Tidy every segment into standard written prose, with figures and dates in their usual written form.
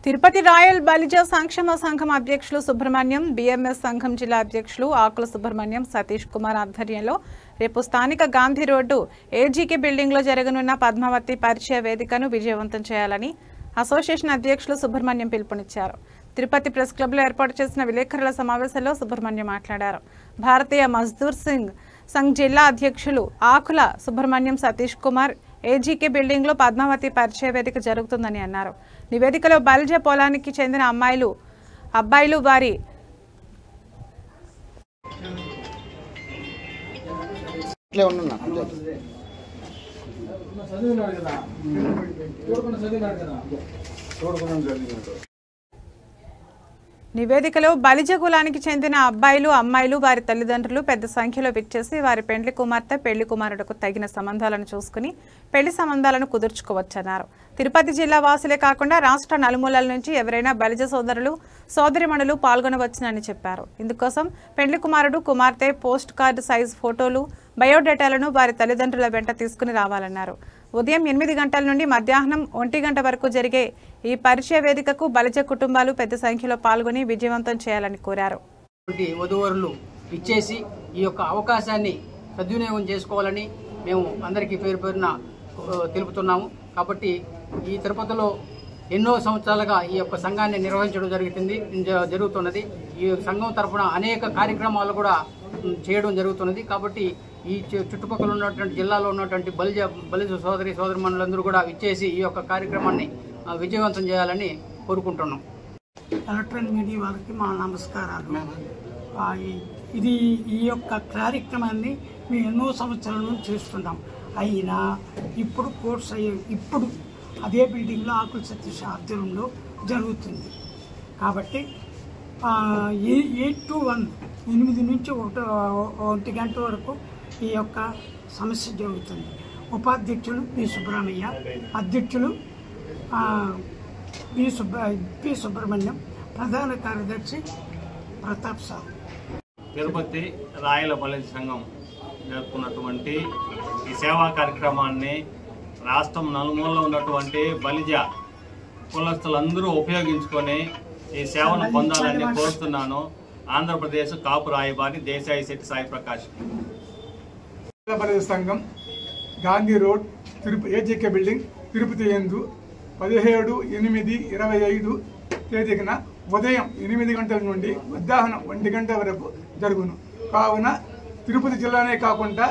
Tirupati royal Balija సంక్షేమ సంఘం అధ్యక్షులు సుబ్రహ్మణ్యం, బీఎంఎస్ సంఘం జిల్లా అధ్యక్షులు ఆకుల సుబ్రహ్మణ్యం, సతీష్ కుమార్ ఆధ్వర్యంలో రేపు స్థానిక గాంధీ రోడ్డు ఏజీకే బిల్డింగ్లో జరగనున్న పద్మావతి పరిచయ వేదికను విజయవంతం చేయాలని అసోసియేషన్ అధ్యక్షులు సుబ్రహ్మణ్యం పిలుపునిచ్చారు. తిరుపతి ప్రెస్ క్లబ్లో ఏర్పాటు చేసిన విలేకరుల సమావేశంలో సుబ్రహ్మణ్యం మాట్లాడారు. భారతీయ మజ్దూర్ సంఘ్ జిల్లా అధ్యక్షులు ఆకుల సుబ్రహ్మణ్యం, సతీష్ కుమార్ ఏజీకే బిల్డింగ్లో పద్మావతి పరిచయ వేదిక జరుగుతుందని అన్నారు. నివేదికలో బలిజ పొలానికి చెందిన అబ్బాయిలు వారి నివేదికలో బలిజ కులానికి చెందిన అబ్బాయిలు, అమ్మాయిలు, వారి తల్లిదండ్రులు పెద్ద సంఖ్యలో విచ్చేసి వారి పెండ్లి కుమార్తె, పెళ్లి కుమారుడుకు తగిన సంబంధాలను చూసుకుని పెళ్లి సంబంధాలను కుదుర్చుకోవచ్చన్నారు. తిరుపతి జిల్లా వాసులే కాకుండా రాష్ట్ర నలుమూలల నుంచి ఎవరైనా బలిజ సోదరులు, సోదరిమణులు పాల్గొనవచ్చునని చెప్పారు. ఇందుకోసం పెండ్లి కుమారుడు, కుమార్తె పోస్ట్ కార్డు సైజు ఫోటోలు, బయోడేటాలను వారి తల్లిదండ్రుల వెంట తీసుకుని రావాలన్నారు. ఉదయం 8 గంటల నుండి మధ్యాహ్నం 1 గంట వరకు జరిగే ఈ పరిచయ వేదికకు బలిజ కుటుంబాలు పెద్ద సంఖ్యలో పాల్గొని విజయవంతం చేయాలని కోరారు. వధూవరులు ఇచ్చేసి ఈ యొక్క అవకాశాన్ని సద్వినియోగం చేసుకోవాలని మేము అందరికీ పేరున తెలుపుతున్నాము. కాబట్టి ఈ తిరుపతిలో ఎన్నో సంవత్సరాలుగా ఈ యొక్క సంఘాన్ని నిర్వహించడం జరుగుతున్నది. ఈ సంఘం తరఫున అనేక కార్యక్రమాలు కూడా చేయడం జరుగుతున్నది. కాబట్టి ఈ చుట్టుపక్కల ఉన్నటువంటి జిల్లాలో ఉన్నటువంటి బలిజ సోదరిమణులందరూ కూడా ఇచ్చేసి ఈ యొక్క కార్యక్రమాన్ని విజయవంతం చేయాలని కోరుకుంటున్నాం. ఎలక్ట్రానిక్ మీడియా వారికి మా నమస్కారాలు. ఈ యొక్క కార్యక్రమాన్ని మేము ఎన్నో సంవత్సరాల నుంచి చేస్తున్నాం. అయినా ఇప్పుడు కోర్స్ ఇప్పుడు అదే బిల్డింగ్లో ఆకుల సతీష్ ఆధ్వర్యంలో జరుగుతుంది. కాబట్టి 8 to 1 8 నుంచి 1 గంట వరకు ఈ యొక్క సమస్య జరుగుతుంది. ఉపాధ్యక్షులు పి సుబ్రహ్మణ్య, అధ్యక్షులు పి సుబ్రహ్మణ్యం, ప్రధాన కార్యదర్శి ప్రతాప్ సార్. తిరుపతి రాయల బలిజ సంఘం జరుపుకున్నటువంటి ఈ సేవా కార్యక్రమాన్ని రాష్ట్రం నలుమూలలో ఉన్నటువంటి బలిజ కులస్తులందరూ ఉపయోగించుకొని ఈ సేవను పొందాలని కోరుతున్నాను. ఆంధ్రప్రదేశ్ కాపు రాయబారి దేశాయి శెట్టి సాయి ప్రకాష్. బలిజ సంఘం గాంధీ రోడ్ ఏజీకే బిల్డింగ్ తిరుపతి యందు 17/8/25 తేదీన ఉదయం 8 గంటల నుండి మధ్యాహ్నం 1 గంట వరకు జరుగును. కావున తిరుపతి జిల్లానే కాకుండా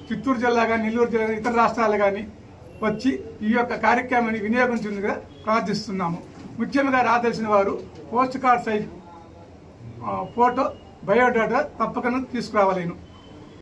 చిత్తూరు జిల్లా కానీ, నెల్లూరు జిల్లా, ఇతర రాష్ట్రాలు కానీ వచ్చి ఈ యొక్క కార్యక్రమాన్ని వినియోగించుగా ప్రార్థిస్తున్నాము. ముఖ్యంగా రావాల్సిన వారు post card size photo, biodata తప్పకుండా తీసుకురావాలను.